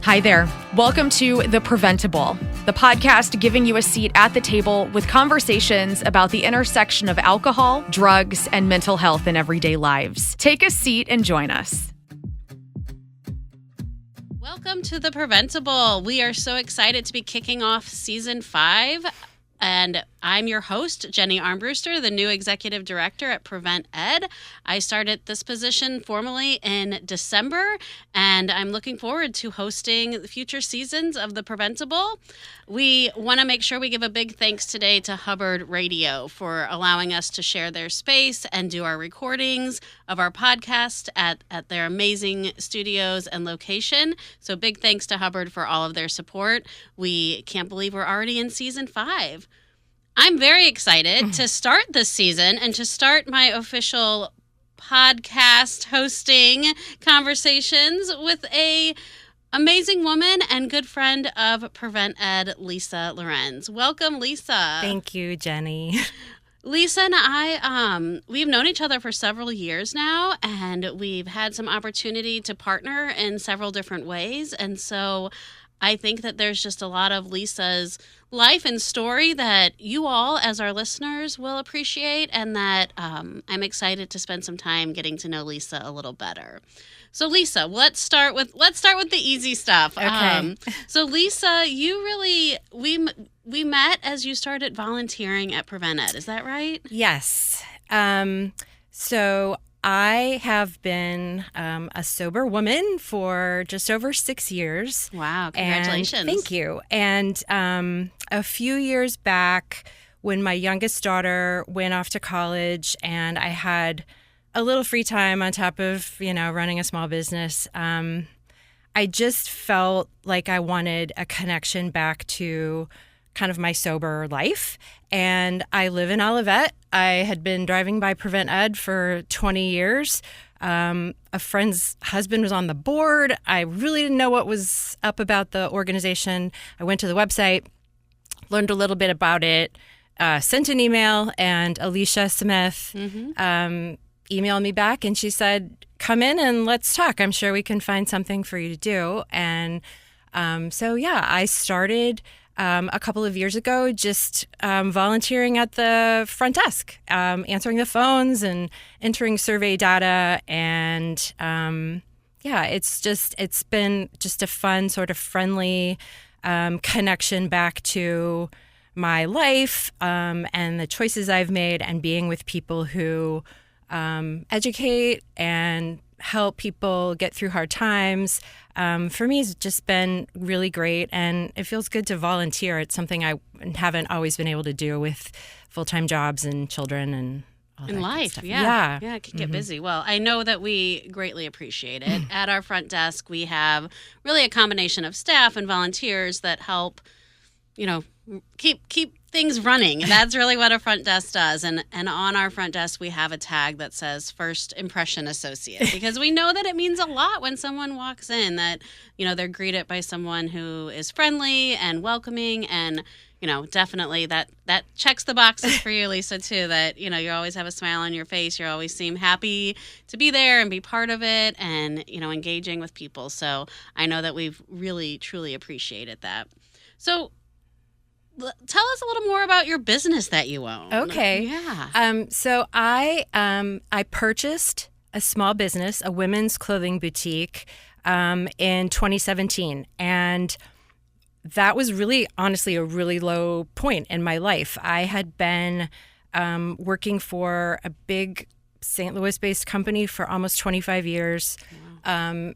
Hi there. Welcome to The PrevenTable, the podcast giving you a seat at the table with conversations about the intersection of alcohol, drugs, and mental health in everyday lives. Take a seat and join us. Welcome to The PrevenTable. We are so excited to be kicking off season 5. And I'm your host, Jenny Armbruster, the new executive director at Prevent+Ed. I started this position formally in December, and I'm looking forward to hosting the future seasons of The PrevenTable. We want to make sure we give a big thanks today to Hubbard Radio for allowing us to share their space and do our recordings of our podcast at their amazing studios and location. So big thanks to Hubbard for all of their support. We can't believe we're already in season 5. I'm very excited to start this season and to start my official podcast hosting conversations with a amazing woman and good friend of Prevent+Ed, Lisa Lorenz. Welcome, Lisa. Thank you, Jenny. Lisa and I, we've known each other for several years now, and we've had some opportunity to partner in several different ways. And so I think that there's just a lot of Lisa's life and story that you all, as our listeners, will appreciate, and that I'm excited to spend some time getting to know Lisa a little better. So, Lisa, let's start with the easy stuff. Okay. So, Lisa, you really we met as you started volunteering at Prevent+Ed. Is that right? Yes. So I have been a sober woman for just over 6 years. Wow, congratulations. And thank you. And a few years back, when my youngest daughter went off to college and I had a little free time on top of, running a small business, I just felt like I wanted a connection back to kind of my sober life. And I live in Olivet. I had been driving by Prevent+Ed for 20 years. A friend's husband was on the board. I really didn't know what was up about the organization. I went to the website, learned a little bit about it, sent an email, and Alicia Smith emailed me back, and she said, come in and let's talk. I'm sure we can find something for you to do. And I started a couple of years ago, just volunteering at the front desk, answering the phones and entering survey data. And it's been just a fun, sort of friendly connection back to my life and the choices I've made, and being with people who educate and help people get through hard times. For me, it's just been really great, and it feels good to volunteer. It's something I haven't always been able to do with full-time jobs and children and all that in life. Good stuff. Yeah, it can get busy. Well, I know that we greatly appreciate it. At our front desk, we have really a combination of staff and volunteers that help, keep things running. That's really what a front desk does. And on our front desk, we have a tag that says First Impression Associate, because we know that it means a lot when someone walks in, that, they're greeted by someone who is friendly and welcoming. And, definitely that checks the boxes for you, Lisa, too, that, you always have a smile on your face. You always seem happy to be there and be part of it and, engaging with people. So I know that we've really, truly appreciated that. So tell us a little more about your business that you own. Okay. Yeah. So I purchased a small business, a women's clothing boutique, in 2017, and that was really, honestly, a really low point in my life. I had been working for a big St. Louis-based company for almost 25 years. Wow.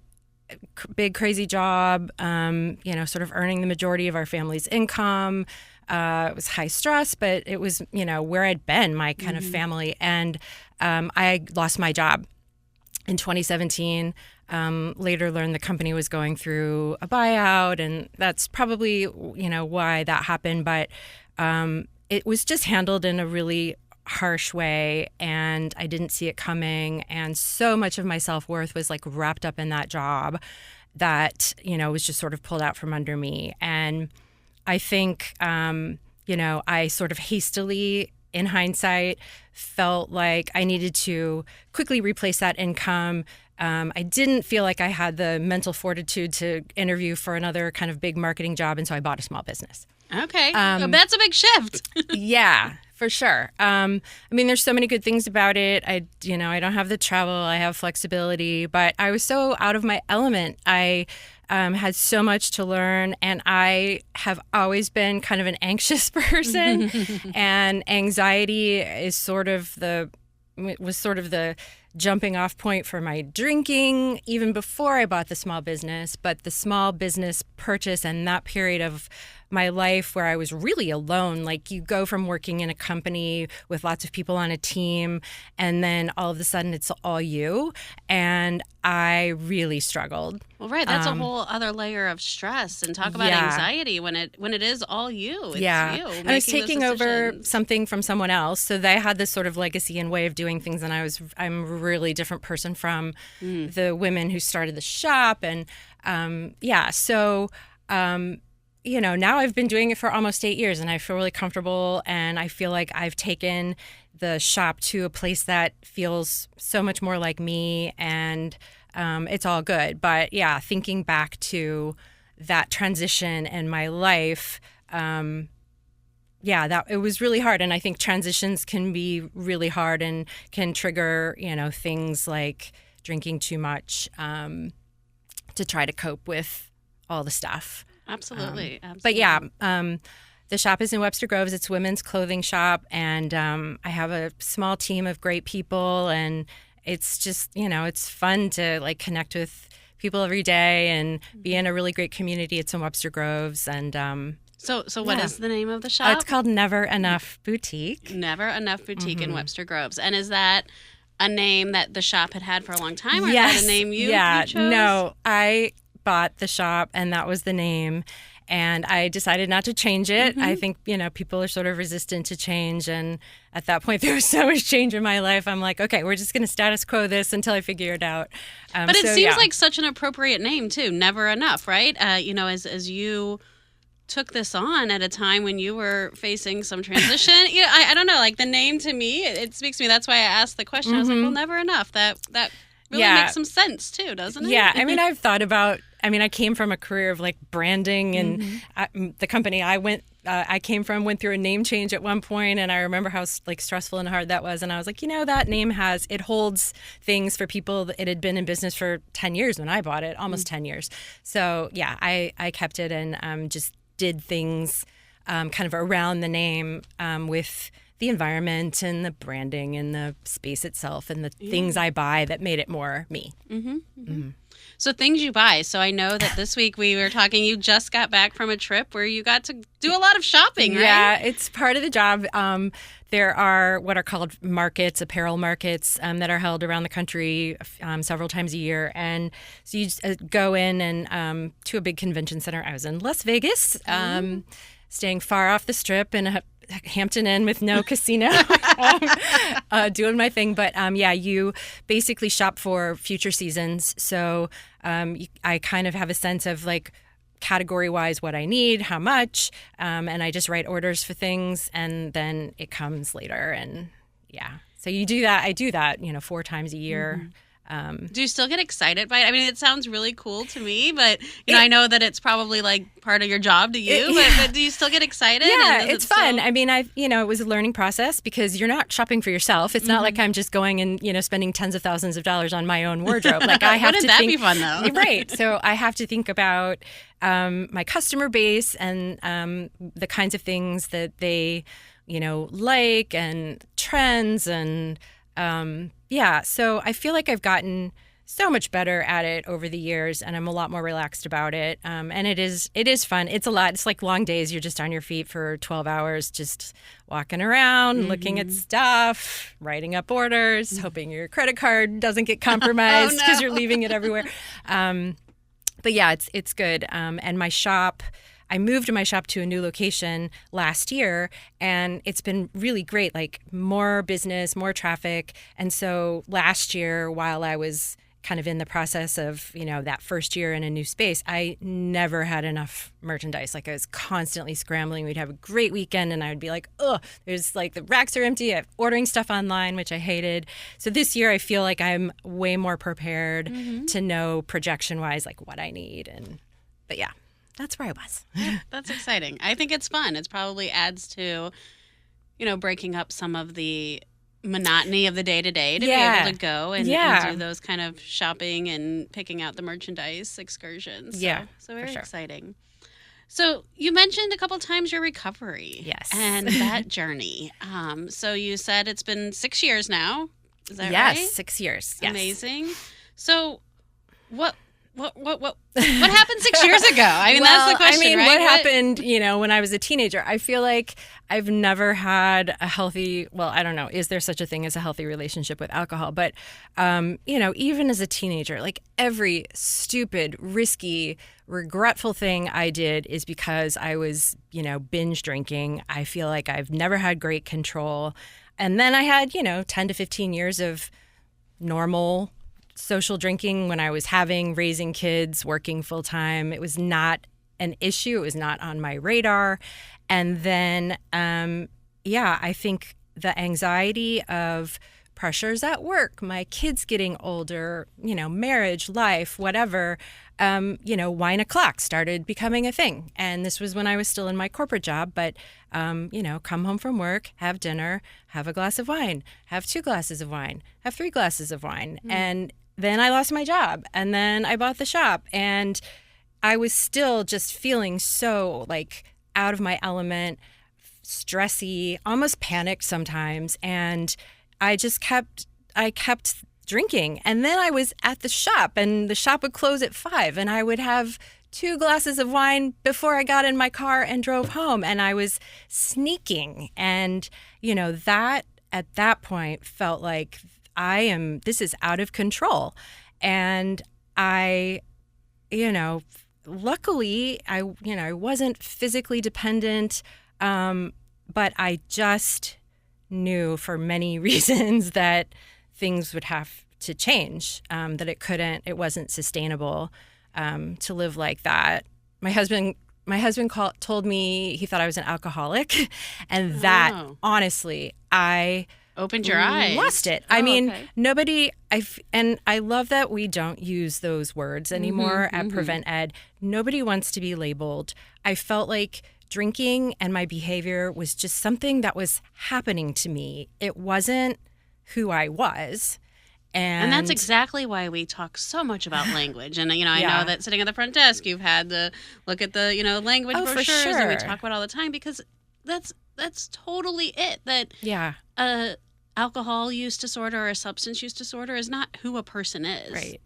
Big, crazy job, sort of earning the majority of our family's income. It was high stress, but it was, where I'd been, my kind of family. And I lost my job in 2017. Later learned the company was going through a buyout, and that's probably, why that happened. But it was just handled in a really harsh way, and I didn't see it coming. And so much of my self-worth was like wrapped up in that job that, was just sort of pulled out from under me. And I think, I sort of hastily in hindsight, felt like I needed to quickly replace that income. I didn't feel like I had the mental fortitude to interview for another kind of big marketing job, and so I bought a small business. Okay. That's a big shift. Yeah, for sure. I mean, there's so many good things about it. I don't have the travel. I have flexibility, but I was so out of my element. I had so much to learn, and I have always been kind of an anxious person, and anxiety is was sort of the jumping off point for my drinking even before I bought the small business. But the small business purchase and that period of my life where I was really alone, like you go from working in a company with lots of people on a team, and then all of a sudden it's all you. And I really struggled. Well, right. That's a whole other layer of stress. And talk about anxiety when it is all you. It's you. I was taking over something from someone else. So they had this sort of legacy and way of doing things. And I'm a really different person from the women who started the shop. And now I've been doing it for almost 8 years, and I feel really comfortable, and I feel like I've taken the shop to a place that feels so much more like me, and it's all good. But yeah, thinking back to that transition in my life, that it was really hard. And I think transitions can be really hard and can trigger, things like drinking too much to try to cope with all the stuff. Absolutely. But yeah, the shop is in Webster Groves. It's a women's clothing shop, and I have a small team of great people, and it's just, it's fun to like connect with people every day and be in a really great community. It's in Webster Groves, and So what is the name of the shop? It's called Never Enough Boutique. Never Enough Boutique in Webster Groves. And is that a name that the shop had for a long time, or is that a name you chose? No, I bought the shop, and that was the name, and I decided not to change it. I think people are sort of resistant to change, and at that point there was so much change in my life. I'm like, okay, we're just going to status quo this until I figure it out. But it seems like such an appropriate name too. Never Enough, right? As you took this on at a time when you were facing some transition, I don't know, like the name to me, it speaks to me. That's why I asked the question. I was like, well, Never Enough. That really makes some sense too, doesn't it? Yeah, I mean, I've thought about. I came from a career of like branding, and the company I came from went through a name change at one point, and I remember how like stressful and hard that was. And I was like, that name holds things for people. It had been in business for 10 years when I bought it, almost 10 years. So yeah, I kept it and just did things kind of around the name with the environment and the branding and the space itself and the things I buy that made it more me. So things you buy. So I know that this week we were talking, you just got back from a trip where you got to do a lot of shopping, right? Yeah, it's part of the job. There are what are called markets, apparel markets, that are held around the country several times a year. And so you go in and to a big convention center. I was in Las Vegas, staying far off the strip in a Hampton Inn with no casino, doing my thing. But you basically shop for future seasons. So I kind of have a sense of like category-wise what I need, how much, and I just write orders for things, and then it comes later. And so you do that. I do that, 4 times a year. Do you still get excited by it? I mean, it sounds really cool to me, but I know that it's probably like part of your job to you. But do you still get excited? Yeah, it's fun. I mean, it was a learning process because you're not shopping for yourself. It's not like I'm just going and spending tens of thousands of dollars on my own wardrobe. Like I have Wouldn't that be fun though? Right. So I have to think about my customer base and the kinds of things that they like and trends and. So I feel like I've gotten so much better at it over the years, and I'm a lot more relaxed about it. And it is fun. It's a lot. It's like long days. You're just on your feet for 12 hours, just walking around, looking at stuff, writing up orders, hoping your credit card doesn't get compromised because you're leaving it everywhere. But yeah, it's good. And my shop. I moved my shop to a new location last year, and it's been really great, like more business, more traffic. And so last year, while I was kind of in the process of, that first year in a new space, I never had enough merchandise. Like I was constantly scrambling. We'd have a great weekend and I would be like, oh, there's like the racks are empty. I'm ordering stuff online, which I hated. So this year I feel like I'm way more prepared to know projection wise, like what I need. But yeah, that's where I was. That's exciting. I think it's fun. It probably adds to, breaking up some of the monotony of the day-to-day to be able to go and do those kind of shopping and picking out the merchandise excursions. So very exciting. So you mentioned a couple times your recovery. Yes. And that journey. So you said it's been 6 years now. Is that right? Yes, 6 years. Yes. Amazing. So what happened 6 years ago? I mean, that's the question, right? What happened, when I was a teenager? I feel like I've never had a healthy, I don't know, is there such a thing as a healthy relationship with alcohol? But, even as a teenager, like every stupid, risky, regretful thing I did is because I was, binge drinking. I feel like I've never had great control. And then I had, 10 to 15 years of normal social drinking when I was raising kids, working full time. It was not an issue. It was not on my radar. And then, I think the anxiety of pressures at work, my kids getting older, marriage, life, whatever, wine o'clock started becoming a thing. And this was when I was still in my corporate job, but, come home from work, have dinner, have a glass of wine, have 2 glasses of wine, have 3 glasses of wine. And then I lost my job and then I bought the shop and I was still just feeling so like out of my element, stressy, almost panicked sometimes. And I kept drinking. And then I was at the shop and the shop would close at 5 and I would have 2 glasses of wine before I got in my car and drove home. And I was sneaking. And, that at that point felt like this is out of control. And luckily I wasn't physically dependent, but I just knew for many reasons that things would have to change, that it wasn't sustainable to live like that. My husband told me he thought I was an alcoholic, and that honestly, I opened your eyes. Lost it. Nobody. And I love that we don't use those words anymore at Prevent Ed. Nobody wants to be labeled. I felt like drinking and my behavior was just something that was happening to me. It wasn't who I was. And that's exactly why we talk so much about language. And, I know that sitting at the front desk, you've had to look at the, language brochures for sure. that we talk about all the time because that's totally it. That alcohol use disorder or a substance use disorder is not who a person is. Right.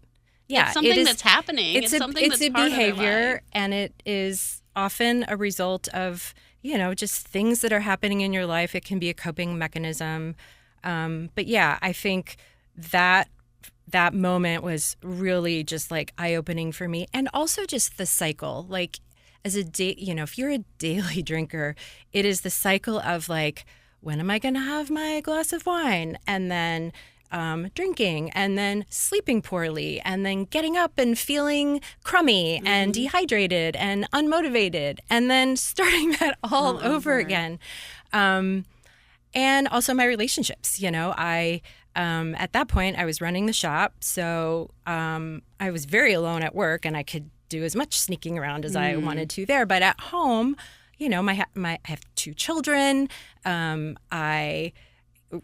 Yeah. It's something that's happening. It's something that's a part behavior, of their life. And it is often a result of, just things that are happening in your life. It can be a coping mechanism. But yeah, I think that moment was really just like eye-opening for me. And also just the cycle, like if you're a daily drinker, it is the cycle of like, when am I going to have my glass of wine? And then drinking, and then sleeping poorly, and then getting up and feeling crummy and dehydrated and unmotivated, and then starting that all over again. And also my relationships, I at that point I was running the shop, so I was very alone at work, and I could do as much sneaking around as I wanted to there. But at home, I have 2 children. I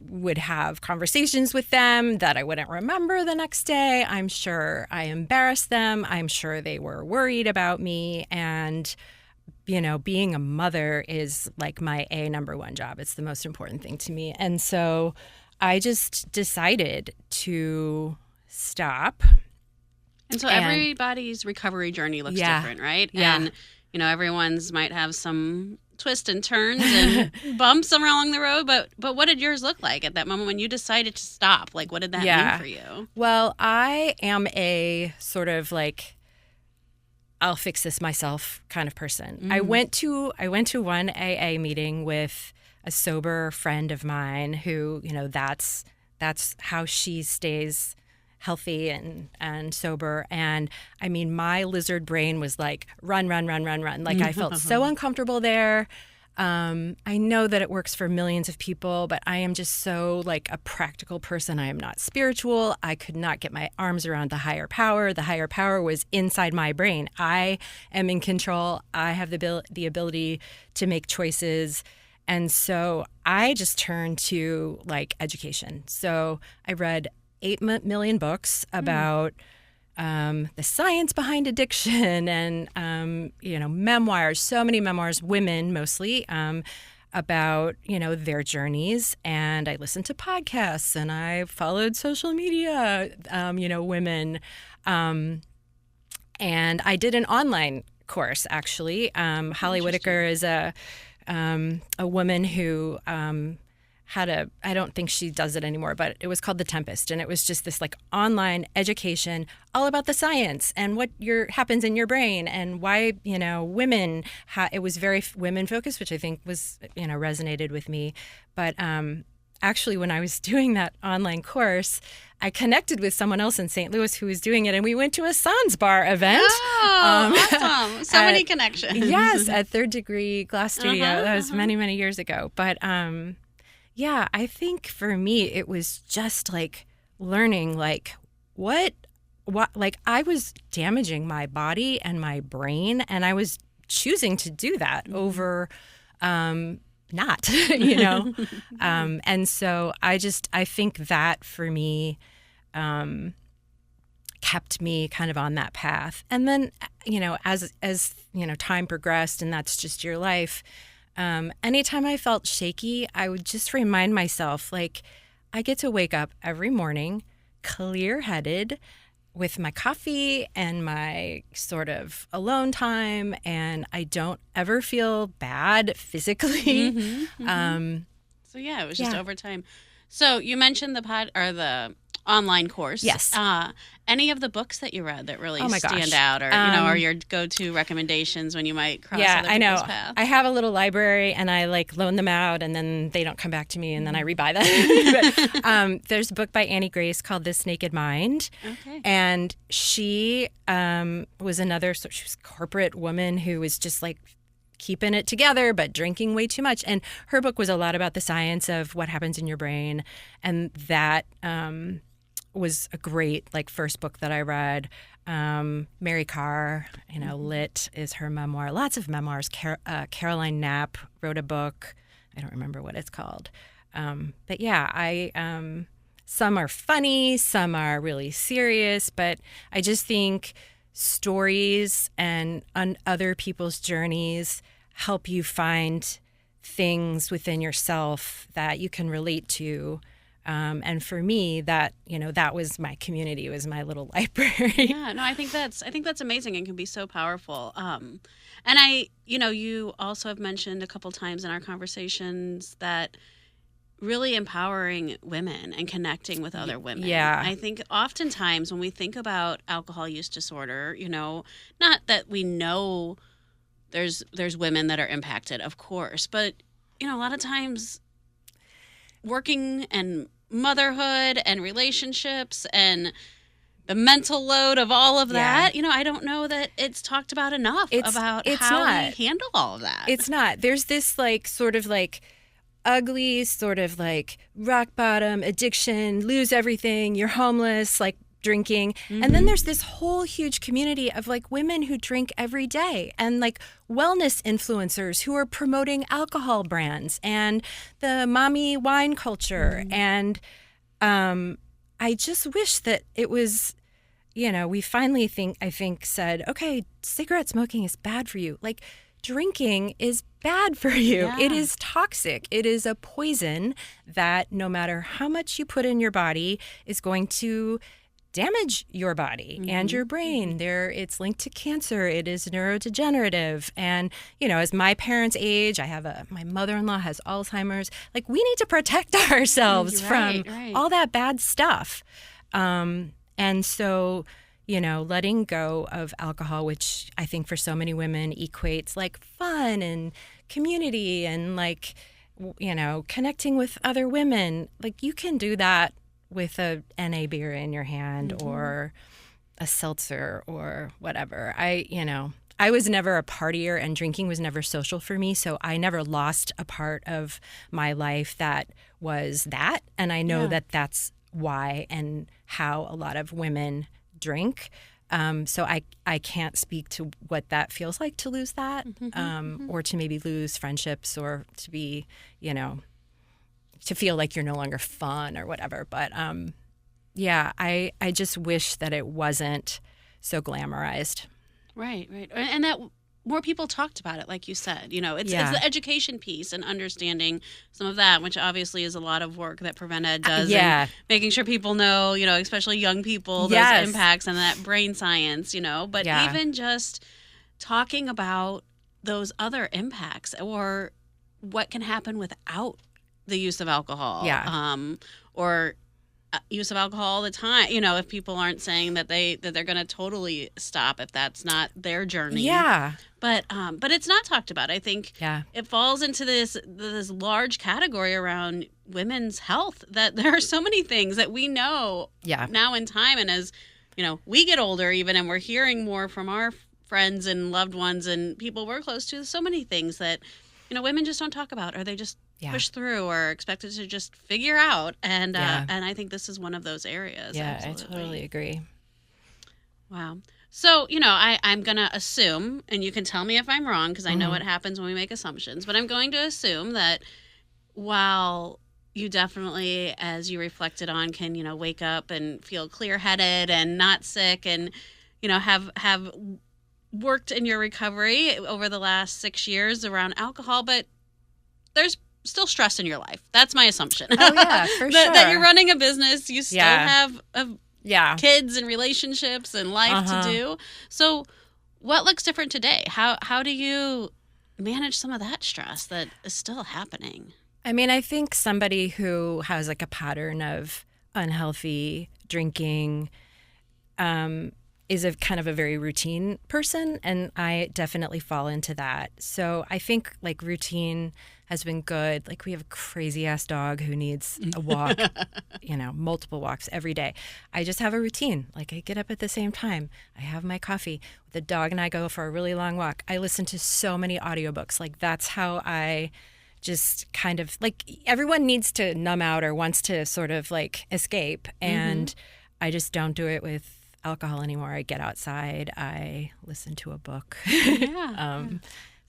would have conversations with them that I wouldn't remember the next day. I'm sure I embarrassed them. I'm sure they were worried about me. And, being a mother is like my number one job. It's the most important thing to me. And so I just decided to stop. And so everybody's recovery journey looks different, right? Yeah. And, everyone's might have some twists and turns and bumps along the road. But what did yours look like at that moment when you decided to stop? Like, what did that mean for you? Well, I am a sort of like, I'll fix this myself kind of person. I went to one AA meeting with a sober friend of mine who, that's how she stays healthy and sober. And I mean, my lizard brain was like, run, run, run, run, run. Like I felt so uncomfortable there. I know that it works for millions of people, but I am just so like a practical person. I am not spiritual. I could not get my arms around the higher power. The higher power was inside my brain. I am in control. I have the ability to make choices. And so I just turned to like education. So I read 8 million books about the science behind addiction and, memoirs, so many memoirs, women mostly, about, their journeys. And I listened to podcasts and I followed social media, women. And I did an online course, actually. Holly Whitaker is a woman who I don't think she does it anymore, but it was called The Tempest. And it was just this like online education all about the science and what happens in your brain and why, women, it was very women focused, which I think was, resonated with me. But actually, when I was doing that online course, I connected with someone else in St. Louis who was doing it, and we went to a Sans Bar event. Oh, awesome. So many connections. Yes, at Third Degree Glass Studio. That was many, many years ago. But yeah, I think for me, it was just like learning like what like I was damaging my body and my brain, and I was choosing to do that over not, and so I think that for me kept me kind of on that path. And then, as time progressed, and that's just your life, anytime I felt shaky, I would just remind myself, like, I get to wake up every morning clear-headed with my coffee and my sort of alone time, and I don't ever feel bad physically. So yeah, it was just over time. So you mentioned the online course. Yes. Any of the books that you read that really stand gosh. out, or or your go-to recommendations when you might cross other people's paths? I have a little library, and I like loan them out, and then they don't come back to me, and then I rebuy them. But, there's a book by Annie Grace called This Naked Mind, and she was she was a corporate woman who was just like keeping it together but drinking way too much, and her book was a lot about the science of what happens in your brain, and that was a great first book that I read. Mary Carr, Lit is her memoir. Lots of memoirs. Caroline Knapp wrote a book. I don't remember what it's called. But yeah, some are funny, some are really serious, but I just think stories and on other people's journeys help you find things within yourself that you can relate to. And for me, that was my community, was my little library. Yeah, no, I think that's amazing and can be so powerful. And you also have mentioned a couple times in our conversations that really empowering women and connecting with other women. Yeah. I think oftentimes when we think about alcohol use disorder, not that we know there's women that are impacted, of course, but a lot of times working and motherhood and relationships and the mental load of all of that, I don't know that it's talked about enough about how we handle all of that. It's not. There's this ugly sort of rock bottom addiction, lose everything, you're homeless, drinking. And then there's this whole huge community of women who drink every day, and wellness influencers who are promoting alcohol brands and the mommy wine culture. And I just wish that it was, we finally said, okay, cigarette smoking is bad for you. Drinking is bad for you. Yeah. It is toxic. It is a poison that no matter how much you put in your body is going to damage your body and your brain. It's linked to cancer. It is neurodegenerative. And, as my parents age, my mother-in-law has Alzheimer's. We need to protect ourselves from all that bad stuff. And so, letting go of alcohol, which I think for so many women equates fun and community and connecting with other women. You can do that with a NA beer in your hand or a seltzer or whatever. I was never a partier, and drinking was never social for me, so I never lost a part of my life that was that. And I know that that's why and how a lot of women drink. So I can't speak to what that feels like to lose that, or to maybe lose friendships, or to be, to feel like you're no longer fun or whatever. But I just wish that it wasn't so glamorized. Right. And that more people talked about it, like you said. It's the education piece and understanding some of that, which obviously is a lot of work that PrevenTed does. And making sure people know, especially young people, those impacts and that brain science, But even just talking about those other impacts, or what can happen without the use of alcohol. Or use of alcohol all the time, if people aren't saying that they're going to totally stop, if that's not their journey. But it's not talked about. I think it falls into this large category around women's health, that there are so many things that we know now in time, and as we get older even, and we're hearing more from our friends and loved ones and people we're close to, so many things that women just don't talk about, or they just push through, or expected to just figure out. And I think this is one of those areas. Absolutely. I totally agree. Wow. So, I'm going to assume, and you can tell me if I'm wrong, because I know what happens when we make assumptions, but I'm going to assume that while you definitely, as you reflected on, can, wake up and feel clear-headed and not sick, and, have worked in your recovery over the last 6 years around alcohol, but there's still stress in your life. That's my assumption. Oh, yeah, for sure. That you're running a business, you still have kids and relationships and life to do. So what looks different today? How do you manage some of that stress that is still happening? I mean, I think somebody who has like a pattern of unhealthy drinking is a kind of a very routine person, and I definitely fall into that. So I think like routine has been good. Like, we have a crazy ass dog who needs a walk, multiple walks every day. I just have a routine. Like, I get up at the same time. I have my coffee. The dog and I go for a really long walk. I listen to so many audiobooks. Like, that's how I just kind of, like, everyone needs to numb out or wants to sort of like escape. And I just don't do it with alcohol anymore. I get outside. I listen to a book.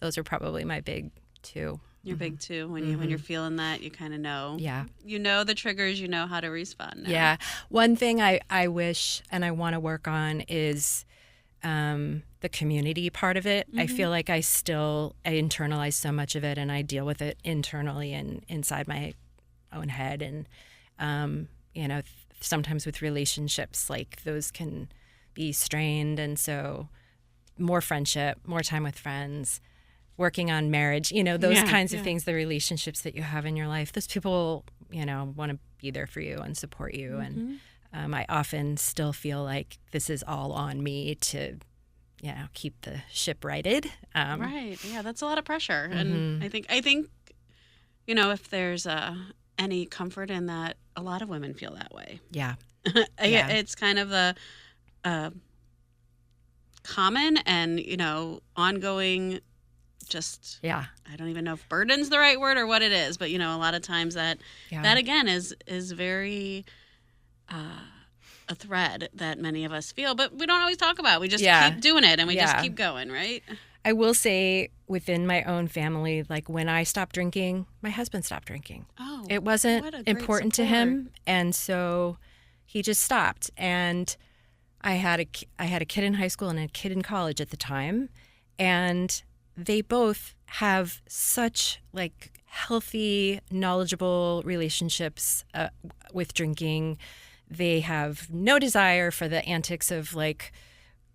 Those are probably my big two. You're big too. When you're feeling that, you kind of know. Yeah. You know the triggers. You know how to respond now. Yeah. One thing I wish and I want to work on is the community part of it. I feel like I internalize so much of it, and I deal with it internally and inside my own head. And sometimes with relationships, like, those can be strained, and so more friendship, more time with friends, working on marriage, those kinds of things, the relationships that you have in your life, those people, want to be there for you and support you. And I often still feel like this is all on me to, keep the ship righted. Right. Yeah, that's a lot of pressure. And I think, if there's any comfort in that, a lot of women feel that way. Yeah. It's kind of the common and, ongoing, just, I don't even know if burden's the right word or what it is, but, a lot of times that again is very a thread that many of us feel, but we don't always talk about. We just keep doing it, and we just keep going, right? I will say, within my own family, like, when I stopped drinking, my husband stopped drinking. Oh, it wasn't important to him, and so he just stopped. And I had a kid in high school and a kid in college at the time, and they both have such, like, healthy, knowledgeable relationships with drinking. They have no desire for the antics of, like,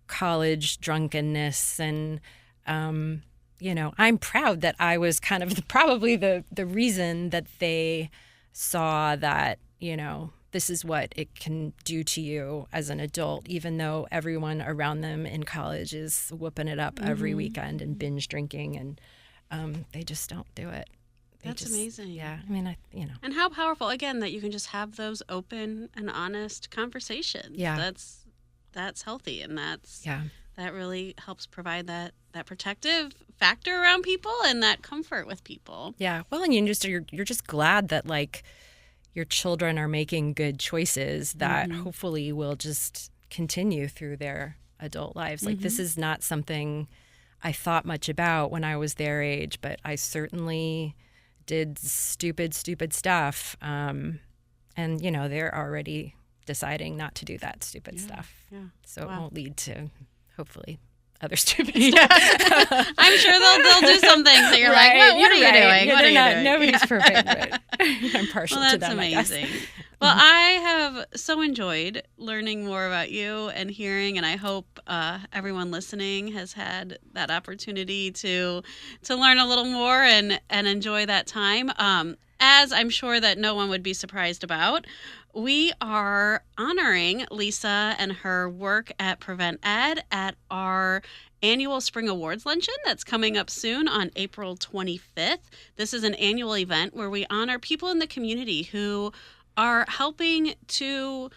college drunkenness. And, I'm proud that I was kind of probably the reason that they saw that, this is what it can do to you as an adult, even though everyone around them in college is whooping it up every weekend and binge drinking, and they just don't do it. That's amazing. Yeah. I mean, And how powerful, again, that you can just have those open and honest conversations. Yeah. That's healthy, and Yeah. that really helps provide that protective factor around people and that comfort with people. Yeah. Well, and you're just glad that like your children are making good choices that hopefully will just continue through their adult lives. Like this is not something I thought much about when I was their age, but I certainly did stupid stuff. And they're already deciding not to do that stupid stuff. Yeah. So Wow. it won't lead to hopefully other stupid stuff. I'm sure they'll do some things that you're like, what are you doing? Yeah, What are you doing? Nobody's perfect. But I'm partial Well, to that's them, I guess. amazing. Well, I have so enjoyed learning more about you and hearing, and I hope everyone listening has had that opportunity to learn a little more and enjoy that time. As I'm sure that no one would be surprised about, we are honoring Lisa and her work at PrevenTEd at our annual Spring Awards Luncheon that's coming up soon on April 25th. This is an annual event where we honor people in the community who are helping to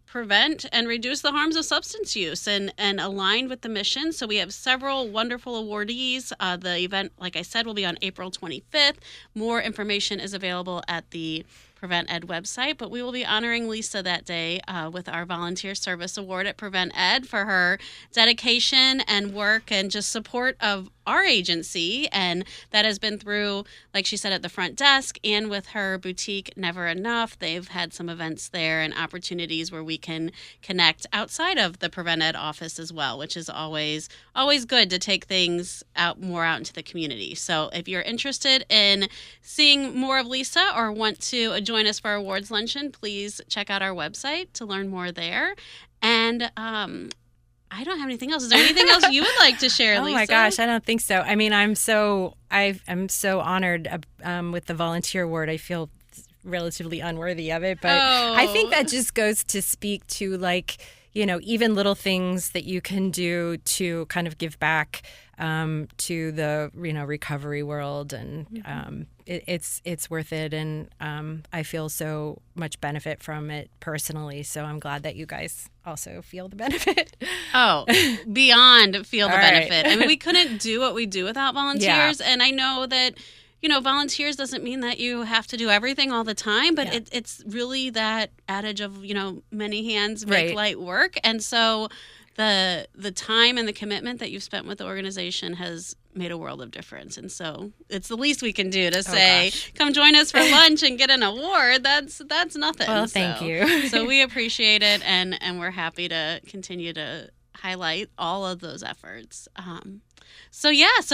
prevent and reduce the harms of substance use and aligned with the mission. So we have several wonderful awardees. The event, like I said, will be on April 25th. More information is available at the PrevenTEd website, but we will be honoring Lisa that day with our Volunteer Service Award at PrevenTEd for her dedication and work and just support of our agency. And that has been through, like she said, at the front desk and with her boutique Never Enough. They've had some events there and opportunities where we can connect outside of the PrevenTEd office as well, which is always good to take things out into the community. So if you're interested in seeing more of Lisa or want to join us for our awards luncheon, please check out our website to learn more there. And I don't have anything else. Is there anything else you would like to share, Lisa? Oh my gosh, I don't think so. I mean, I'm so honored with the volunteer award. I feel relatively unworthy of it, but I think that just goes to speak to even little things that you can do to kind of give back to the recovery world, and it's worth it, and I feel so much benefit from it personally. So I'm glad that you guys also feel the benefit. Oh, beyond feel the benefit. Right. I mean, we couldn't do what we do without volunteers, and I know that volunteers doesn't mean that you have to do everything all the time, but it's really that adage of many hands make light work, and so the time and the commitment that you've spent with the organization has made a world of difference. And so it's the least we can do to say, come join us for lunch and get an award. That's nothing. Well, thank you. So we appreciate it, and we're happy to continue to highlight all of those efforts. So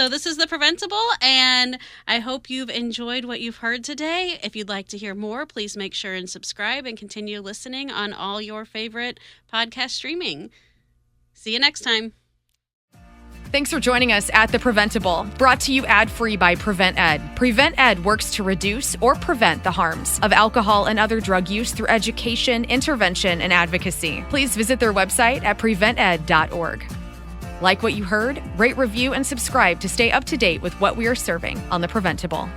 this is the PrevenTable, and I hope you've enjoyed what you've heard today. If you'd like to hear more, please make sure and subscribe and continue listening on all your favorite podcast streaming. See you next time. Thanks for joining us at The PrevenTable, brought to you ad-free by PrevenTEd. PrevenTEd works to reduce or prevent the harms of alcohol and other drug use through education, intervention, and advocacy. Please visit their website at prevented.org. Like what you heard? Rate, review, and subscribe to stay up to date with what we are serving on The PrevenTable.